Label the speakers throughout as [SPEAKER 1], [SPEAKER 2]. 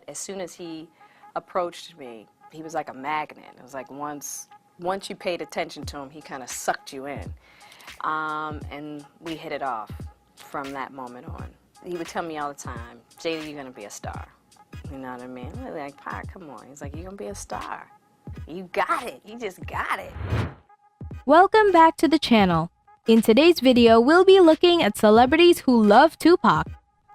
[SPEAKER 1] as soon as he approached me, he was like a magnet. It was like once you paid attention to him, he kind of sucked you in. And we hit it off from that moment on. He would tell me all the time, Jada, you're gonna be a star. You know what I mean? I'm like, Pac, come on. He's like, you're gonna be a star. You got it. You just got it.
[SPEAKER 2] Welcome back to the channel. In today's video, we'll be looking at celebrities who love Tupac.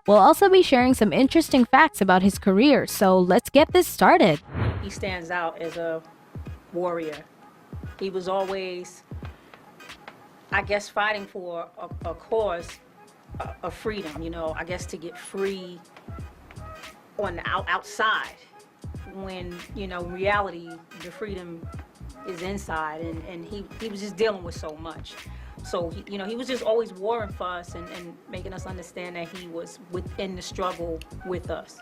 [SPEAKER 2] We'll also be sharing some interesting facts about his career, so let's get this started.
[SPEAKER 3] He stands out as a warrior. He was always, I guess, fighting for a cause of freedom, you know, I guess to get free on the outside when, you know, reality, the freedom is inside, and he was just dealing with so much. So, you know, he was just always warring for us and making us understand that he was within the struggle with us.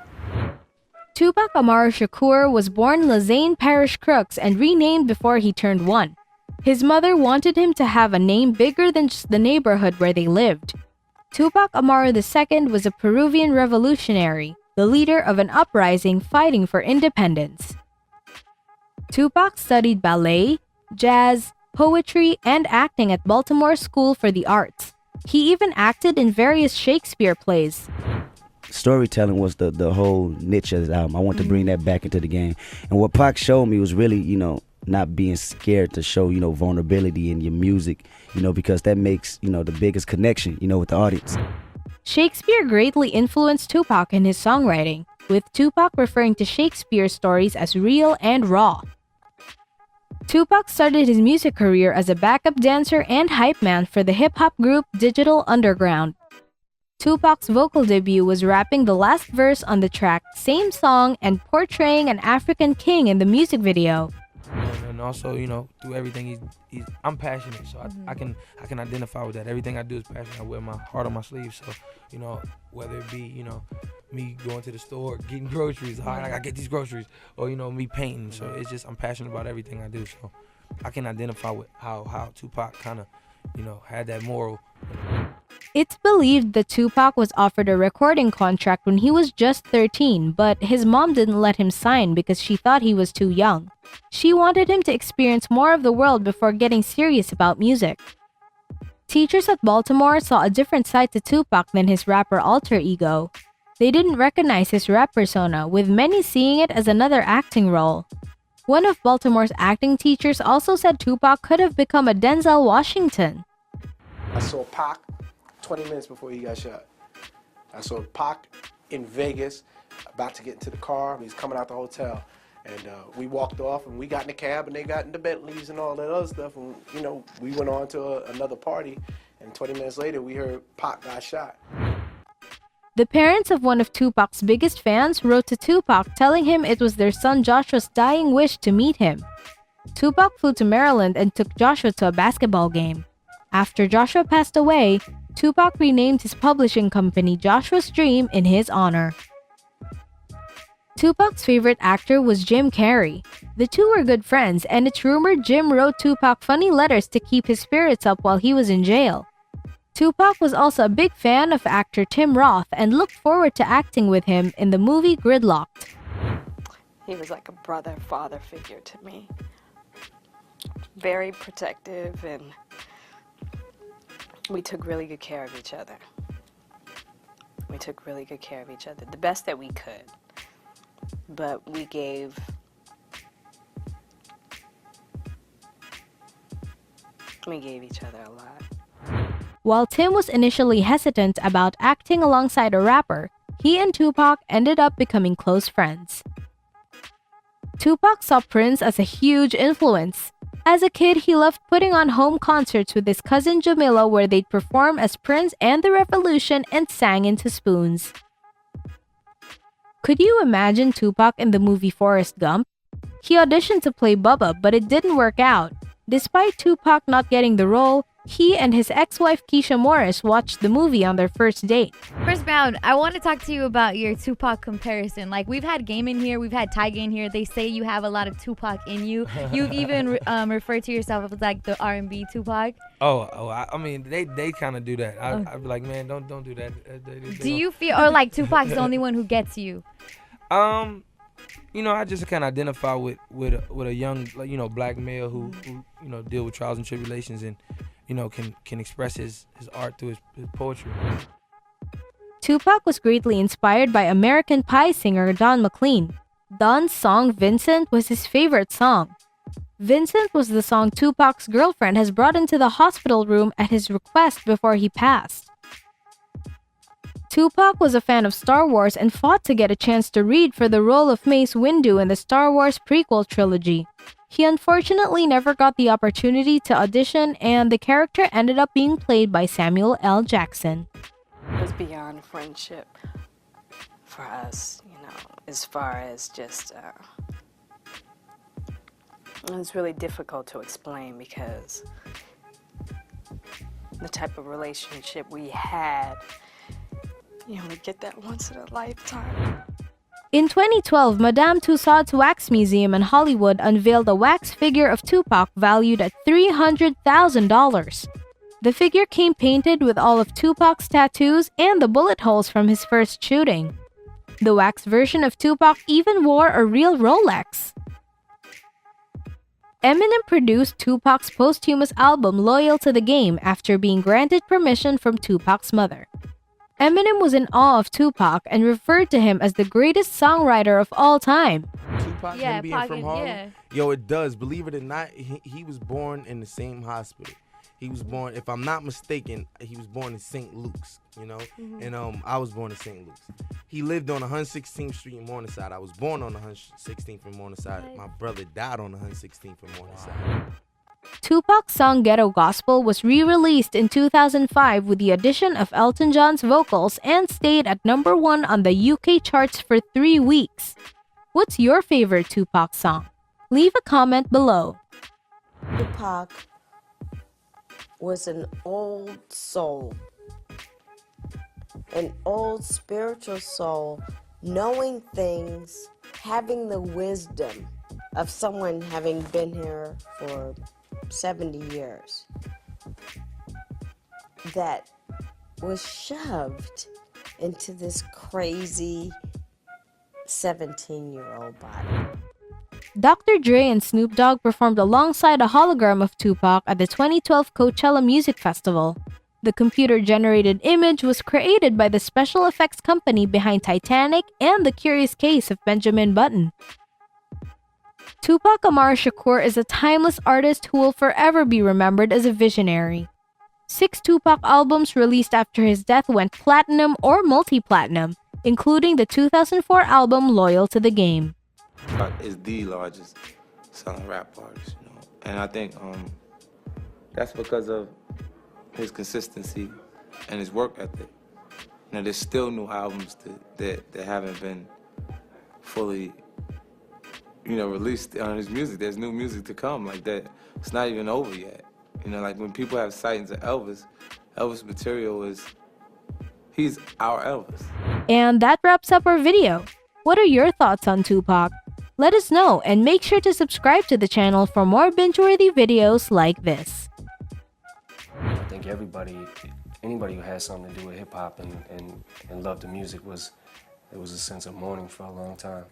[SPEAKER 2] Tupac Amaru Shakur was born Lazaine Parish Crooks and renamed before he turned 1. His mother wanted him to have a name bigger than just the neighborhood where they lived. Tupac Amaru II was a Peruvian revolutionary, the leader of an uprising fighting for independence. Tupac studied ballet, jazz, poetry, and acting at Baltimore School for the Arts. He even acted in various Shakespeare plays.
[SPEAKER 4] Storytelling was the whole niche of the album. I want to bring that back into the game. And what Pac showed me was really, you know, not being scared to show, you know, vulnerability in your music, you know, because that makes, you know, the biggest connection, you know, with the audience.
[SPEAKER 2] Shakespeare greatly influenced Tupac in his songwriting, with Tupac referring to Shakespeare's stories as real and raw. Tupac started his music career as a backup dancer and hype man for the hip-hop group Digital Underground. Tupac's vocal debut was rapping the last verse on the track Same Song and portraying an African king in the music video.
[SPEAKER 5] And also, you know, through everything, I'm passionate, so I can identify with that. Everything I do is passionate. I wear my heart on my sleeve, so, you know, whether it be, you know, me going to the store, getting groceries, all right, I gotta get these groceries, or, you know, me painting. So it's just, I'm passionate about everything I do, so I can identify with how Tupac kind of, you know, had that moral.
[SPEAKER 2] It's believed that Tupac was offered a recording contract when he was just 13, but his mom didn't let him sign because she thought he was too young. She wanted him to experience more of the world before getting serious about music. Teachers at Baltimore saw a different side to Tupac than his rapper alter ego. They didn't recognize his rap persona, with many seeing it as another acting role. One of Baltimore's acting teachers also said Tupac could have become a Denzel Washington.
[SPEAKER 6] I saw Pac 20 minutes before he got shot. I saw Pac in Vegas, about to get into the car. He's coming out the hotel. And we walked off, and we got in the cab, and they got in the Bentleys and all that other stuff. And, you know, we went on to another party, and 20 minutes later, we heard Pac got shot.
[SPEAKER 2] The parents of one of Tupac's biggest fans wrote to Tupac telling him it was their son Joshua's dying wish to meet him. Tupac flew to Maryland and took Joshua to a basketball game. After Joshua passed away, Tupac renamed his publishing company Joshua's Dream in his honor. Tupac's favorite actor was Jim Carrey. The two were good friends, and it's rumored Jim wrote Tupac funny letters to keep his spirits up while he was in jail. Tupac was also a big fan of actor Tim Roth and looked forward to acting with him in the movie Gridlocked.
[SPEAKER 1] He was like a brother, father figure to me. Very protective, and we took really good care of each other. We took really good care of each other, the best that we could. But we gave each other a lot.
[SPEAKER 2] While Tim was initially hesitant about acting alongside a rapper, he and Tupac ended up becoming close friends. Tupac saw Prince as a huge influence. As a kid, he loved putting on home concerts with his cousin Jamila where they'd perform as Prince and the Revolution and sang into spoons. Could you imagine Tupac in the movie Forrest Gump? He auditioned to play Bubba, but it didn't work out. Despite Tupac not getting the role, he and his ex-wife Keisha Morris watched the movie on their first date.
[SPEAKER 7] First Bound, I want to talk to you about your Tupac comparison. Like, we've had Game in here, we've had Tyga in here. They say you have a lot of Tupac in you. You've even referred to yourself as like the R&B Tupac.
[SPEAKER 5] I mean, they kind of do that. I'd be like, man, don't do that.
[SPEAKER 7] Do you feel, or like Tupac's the only one who gets you?
[SPEAKER 5] You know, I just kind of identify with a young, like, you know, black male who you know, deal with trials and tribulations, and you know, can express his art through his poetry.
[SPEAKER 2] Tupac was greatly inspired by American Pie singer Don McLean. Don's song Vincent was his favorite song. Vincent was the song Tupac's girlfriend has brought into the hospital room at his request before he passed. Tupac was a fan of Star Wars and fought to get a chance to read for the role of Mace Windu in the Star Wars prequel trilogy. He unfortunately never got the opportunity to audition, and the character ended up being played by Samuel L. Jackson.
[SPEAKER 1] It was beyond friendship for us, you know, as far as just, it's really difficult to explain because the type of relationship we had, you only get that once in a lifetime.
[SPEAKER 2] In 2012, Madame Tussauds Wax Museum in Hollywood unveiled a wax figure of Tupac valued at $300,000. The figure came painted with all of Tupac's tattoos and the bullet holes from his first shooting. The wax version of Tupac even wore a real Rolex. Eminem produced Tupac's posthumous album Loyal to the Game after being granted permission from Tupac's mother. Eminem was in awe of Tupac and referred to him as the greatest songwriter of all time.
[SPEAKER 8] Tupac,
[SPEAKER 7] Yeah,
[SPEAKER 8] him being
[SPEAKER 7] Pac,
[SPEAKER 8] from Harlem?
[SPEAKER 7] yeah.
[SPEAKER 8] Yo, it does. Believe it or not, he was born in the same hospital. He was born, if I'm not mistaken, he was born in St. Luke's, you know? And I was born in St. Luke's. He lived on 116th Street in Morningside. I was born on 116th in Morningside. My brother died on 116th in Morningside.
[SPEAKER 2] Tupac's song Ghetto Gospel was re-released in 2005 with the addition of Elton John's vocals and stayed at #1 on the UK charts for 3 weeks. What's your favorite Tupac song? Leave a comment below.
[SPEAKER 9] Tupac was an old soul, an old spiritual soul, knowing things, having the wisdom of someone having been here for 70 years, that was shoved into this crazy 17-year-old body.
[SPEAKER 2] Dr. Dre and Snoop Dogg performed alongside a hologram of Tupac at the 2012 Coachella Music Festival. The computer-generated image was created by the special effects company behind Titanic and The Curious Case of Benjamin Button. Tupac Amaru Shakur is a timeless artist who will forever be remembered as a visionary. 6 Tupac albums released after his death went platinum or multi-platinum, including the 2004 album Loyal to the Game.
[SPEAKER 10] Tupac is the largest selling rap artist, you know, and I think that's because of his consistency and his work ethic. You know, there's still new albums that haven't been fully, you know, released on his music. There's new music to come, like that. It's not even over yet. You know, like when people have sightings of Elvis material he's our Elvis.
[SPEAKER 2] And that wraps up our video. What are your thoughts on Tupac? Let us know and make sure to subscribe to the channel for more binge-worthy videos like this.
[SPEAKER 11] I think anybody who has something to do with hip-hop and loved the music, it was a sense of mourning for a long time.